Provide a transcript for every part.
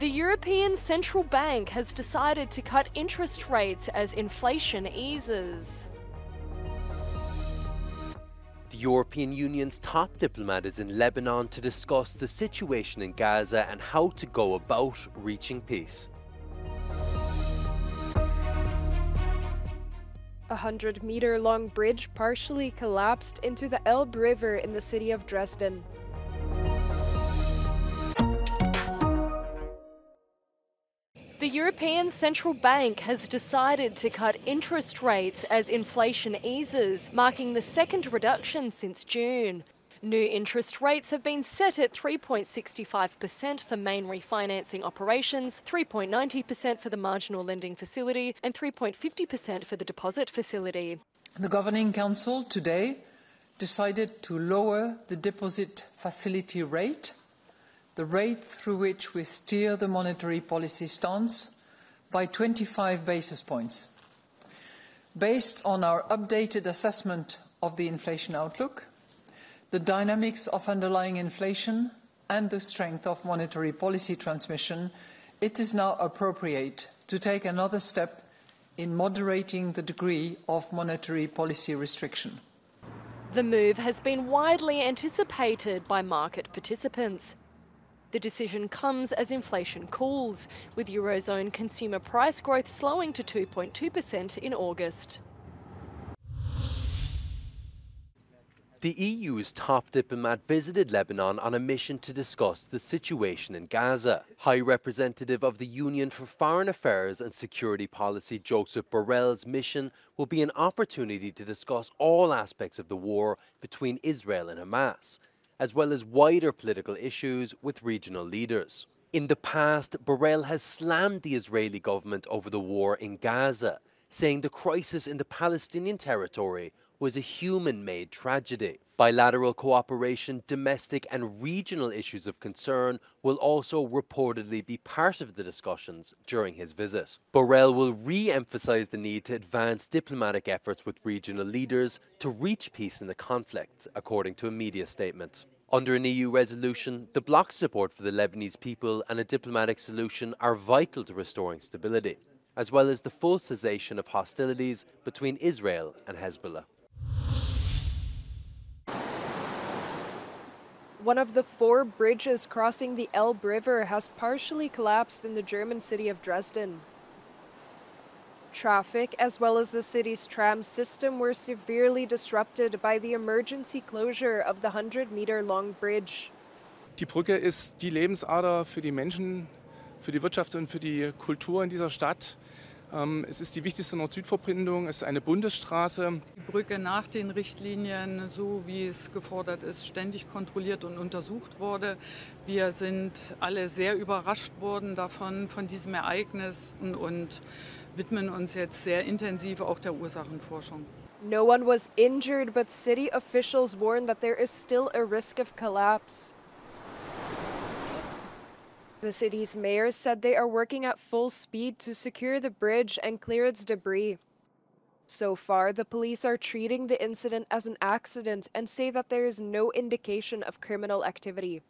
The European Central Bank has decided to cut interest rates as inflation eases. The European Union's top diplomat is in Lebanon to discuss the situation in Gaza and how to go about reaching peace. A 100-meter-long bridge partially collapsed into the Elbe River in the city of Dresden. The European Central Bank has decided to cut interest rates as inflation eases, marking the second reduction since June. New interest rates have been set at 3.65% for main refinancing operations, 3.90% for the marginal lending facility, and 3.50% for the deposit facility. The Governing Council today decided to lower the deposit facility rate, the rate through which we steer the monetary policy stance, by 25 basis points. Based on our updated assessment of the inflation outlook, the dynamics of underlying inflation and the strength of monetary policy transmission, it is now appropriate to take another step in moderating the degree of monetary policy restriction. The move has been widely anticipated by market participants. The decision comes as inflation cools, with Eurozone consumer price growth slowing to 2.2% in August. The EU's top diplomat visited Lebanon on a mission to discuss the situation in Gaza. High Representative of the Union for Foreign Affairs and Security Policy Joseph Borrell's mission will be an opportunity to discuss all aspects of the war between Israel and Hamas, as well as wider political issues with regional leaders. In the past, Borrell has slammed the Israeli government over the war in Gaza, saying the crisis in the Palestinian territory was a human-made tragedy. Bilateral cooperation, domestic and regional issues of concern will also reportedly be part of the discussions during his visit. Borrell will re-emphasize the need to advance diplomatic efforts with regional leaders to reach peace in the conflict, according to a media statement. Under an EU resolution, the bloc's support for the Lebanese people and a diplomatic solution are vital to restoring stability, as well as the full cessation of hostilities between Israel and Hezbollah. One of the 4 bridges crossing the Elbe River has partially collapsed in the German city of Dresden. Traffic, as well as the city's tram system, were severely disrupted by the emergency closure of the 100-meter-long bridge. Die Brücke ist die Lebensader für die Menschen, für die Wirtschaft und für die Kultur in dieser Stadt. Es ist die wichtigste Nord-Süd-Verbindung, es ist eine Bundesstraße. Die Brücke nach den Richtlinien, so wie es gefordert ist, ständig kontrolliert und untersucht wurde. Wir sind alle sehr überrascht worden von diesem Ereignis und widmen uns jetzt sehr intensiv auch der Ursachenforschung. No one was injured, but city officials warn that there is still a risk of collapse. The city's mayor said they are working at full speed to secure the bridge and clear its debris. So far, the police are treating the incident as an accident and say that there is no indication of criminal activity.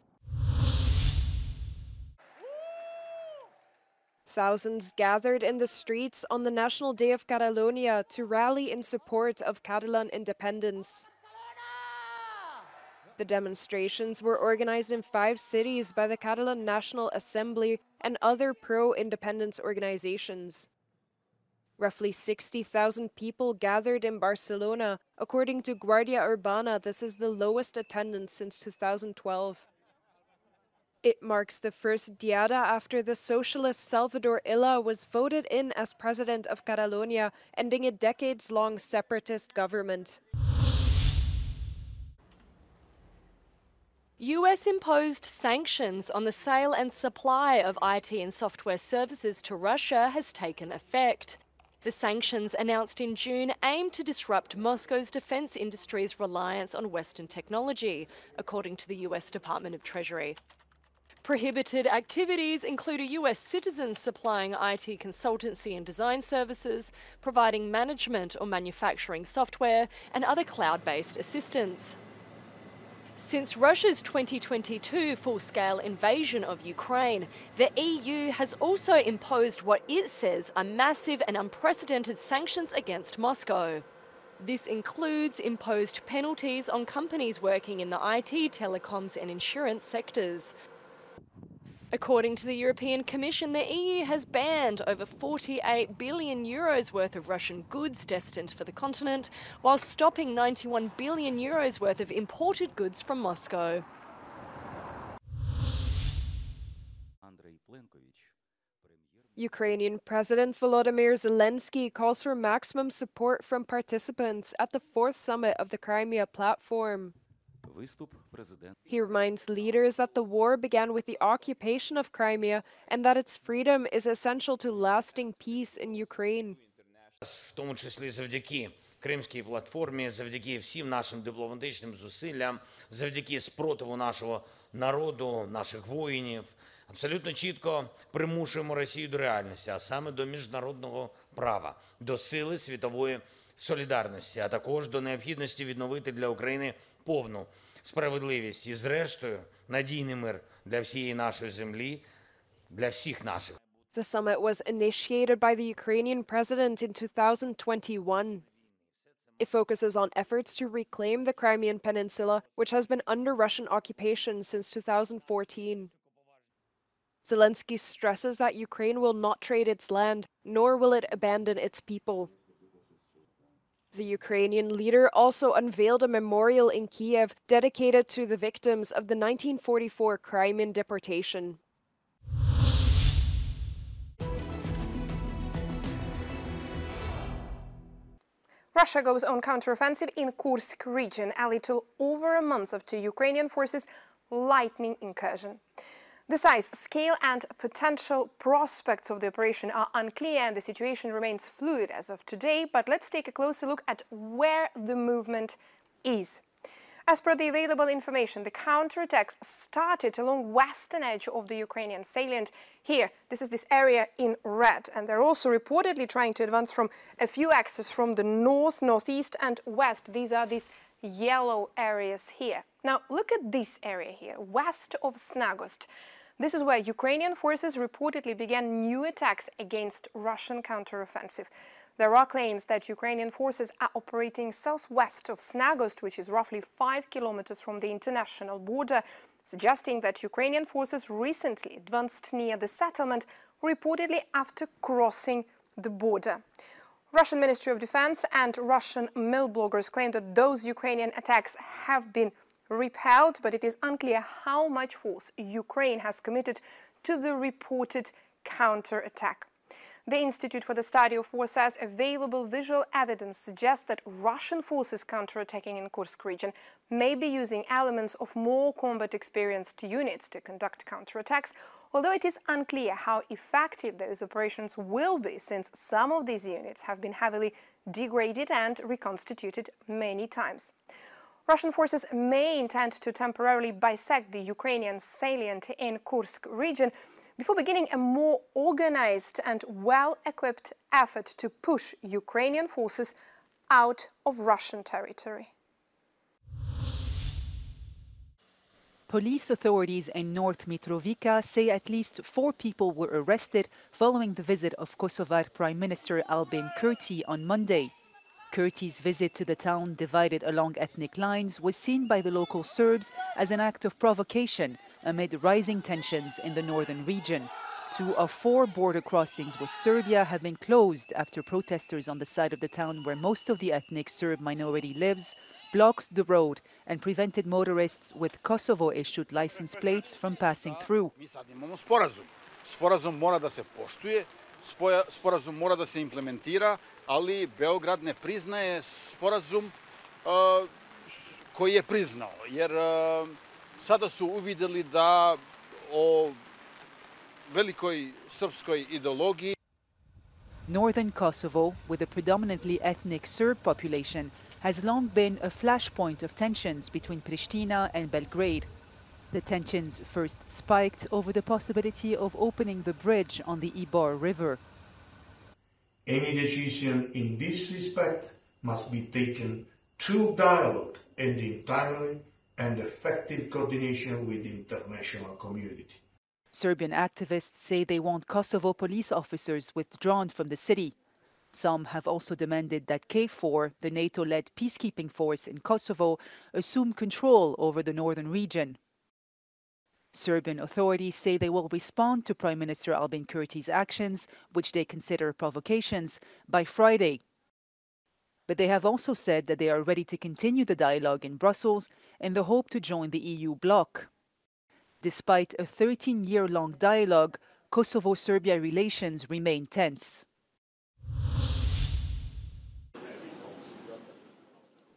Thousands gathered in the streets on the National Day of Catalonia to rally in support of Catalan Independence. The demonstrations were organized in 5 cities by the Catalan National Assembly and other pro-independence organizations. Roughly 60,000 people gathered in Barcelona. According to Guardia Urbana, this is the lowest attendance since 2012. It marks the first diada after the socialist Salvador Illa was voted in as president of Catalonia, ending a decades-long separatist government. US-imposed sanctions on the sale and supply of IT and software services to Russia has taken effect. The sanctions announced in June aim to disrupt Moscow's defense industry's reliance on Western technology, according to the US Department of Treasury. Prohibited activities include a US citizen supplying IT consultancy and design services, providing management or manufacturing software, and other cloud-based assistance. Since Russia's 2022 full-scale invasion of Ukraine, the EU has also imposed what it says are massive and unprecedented sanctions against Moscow. This includes imposed penalties on companies working in the IT, telecoms and insurance sectors. According to the European Commission, the EU has banned over 48 billion euros worth of Russian goods destined for the continent, while stopping 91 billion euros worth of imported goods from Moscow. Ukrainian President Volodymyr Zelensky calls for maximum support from participants at the fourth summit of the Crimea platform. He reminds leaders that the war began with the occupation of Crimea and that its freedom is essential to lasting peace in Ukraine. В тому числі завдяки Кримській платформі, завдяки всім нашим дипломатичним зусиллям, завдяки спротиву нашого народу, наших воїнів, абсолютно чітко примушуємо Росію до реальності, а саме до міжнародного права, до сили світової солідарності, а також до необхідності відновити для України повну справедливість і, зрештою, надійний мир для всієї нашої землі, для всіх наших. The summit was initiated by the Ukrainian president in 2021. It focuses on efforts to reclaim the Crimean Peninsula, which has been under Russian occupation since 2014. Zelensky stresses that Ukraine will not trade its land, nor will it abandon its people. The Ukrainian leader also unveiled a memorial in Kiev dedicated to the victims of the 1944 Crimean deportation. Russia goes on counteroffensive in Kursk region a little over a month after Ukrainian forces' lightning incursion. The size, scale and potential prospects of the operation are unclear and the situation remains fluid as of today, but let's take a closer look at where the movement is. As per the available information, the counterattacks started along western edge of the Ukrainian salient. Here, this is this area in red, and they're also reportedly trying to advance from a few axes from the north, northeast and west. These are these yellow areas here. Now, look at this area here, west of Snagost. This is where Ukrainian forces reportedly began new attacks against Russian counteroffensive. There are claims that Ukrainian forces are operating southwest of Snagost, which is roughly 5 kilometers from the international border, suggesting that Ukrainian forces recently advanced near the settlement, reportedly after crossing the border. Russian Ministry of Defense and Russian mill bloggers claim that those Ukrainian attacks have been repelled, but it is unclear how much force Ukraine has committed to the reported counterattack. The Institute for the Study of War says available visual evidence suggests that Russian forces counterattacking in Kursk region may be using elements of more combat experienced units to conduct counterattacks, although it is unclear how effective those operations will be, since some of these units have been heavily degraded and reconstituted many times. Russian forces may intend to temporarily bisect the Ukrainian salient in Kursk region before beginning a more organized and well-equipped effort to push Ukrainian forces out of Russian territory. Police authorities in North Mitrovica say at least 4 people were arrested following the visit of Kosovar Prime Minister Albin Kurti on Monday. Kurti's visit to the town, divided along ethnic lines, was seen by the local Serbs as an act of provocation amid rising tensions in the northern region. 2 of 4 border crossings with Serbia have been closed after protesters on the side of the town where most of the ethnic Serb minority lives blocked the road and prevented motorists with Kosovo-issued license plates from passing through. Sporazum mora da se poštuje, sporazum mora da se implementira, ali Beograd ne priznaje sporazum koji je priznao, jer sada su uvideli da o velikoj srpskoj ideologiji. Northern Kosovo, with a predominantly ethnic Serb population, has long been a flashpoint of tensions between Pristina and Belgrade. The tensions first spiked over the possibility of opening the bridge on the Ibar River. Any decision in this respect must be taken through dialogue and entirely and effective coordination with the international community. Serbian activists say they want Kosovo police officers withdrawn from the city. Some have also demanded that KFOR, the NATO-led peacekeeping force in Kosovo, assume control over the northern region. Serbian authorities say they will respond to Prime Minister Albin Kurti's actions, which they consider provocations, by Friday. But they have also said that they are ready to continue the dialogue in Brussels in the hope to join the EU bloc. Despite a 13-year-long dialogue, Kosovo-Serbia relations remain tense.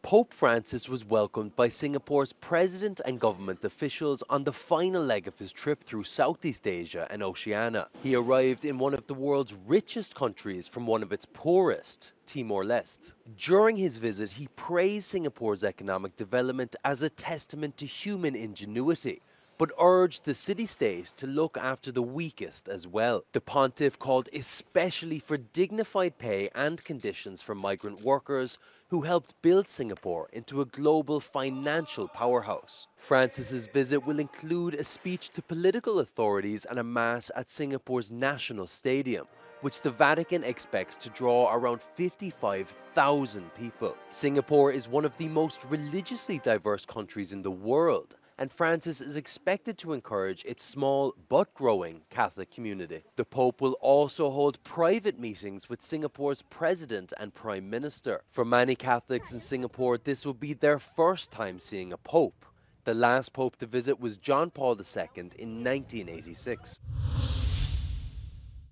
Pope Francis was welcomed by Singapore's president and government officials on the final leg of his trip through Southeast Asia and Oceania. He arrived in one of the world's richest countries from one of its poorest, Timor-Leste. During his visit, he praised Singapore's economic development as a testament to human ingenuity, but urged the city-state to look after the weakest as well. The pontiff called especially for dignified pay and conditions for migrant workers who helped build Singapore into a global financial powerhouse. Francis's visit will include a speech to political authorities and a mass at Singapore's National Stadium, which the Vatican expects to draw around 55,000 people. Singapore is one of the most religiously diverse countries in the world, and Francis is expected to encourage its small but growing Catholic community. The Pope will also hold private meetings with Singapore's President and Prime Minister. For many Catholics in Singapore, this will be their first time seeing a Pope. The last Pope to visit was John Paul II in 1986.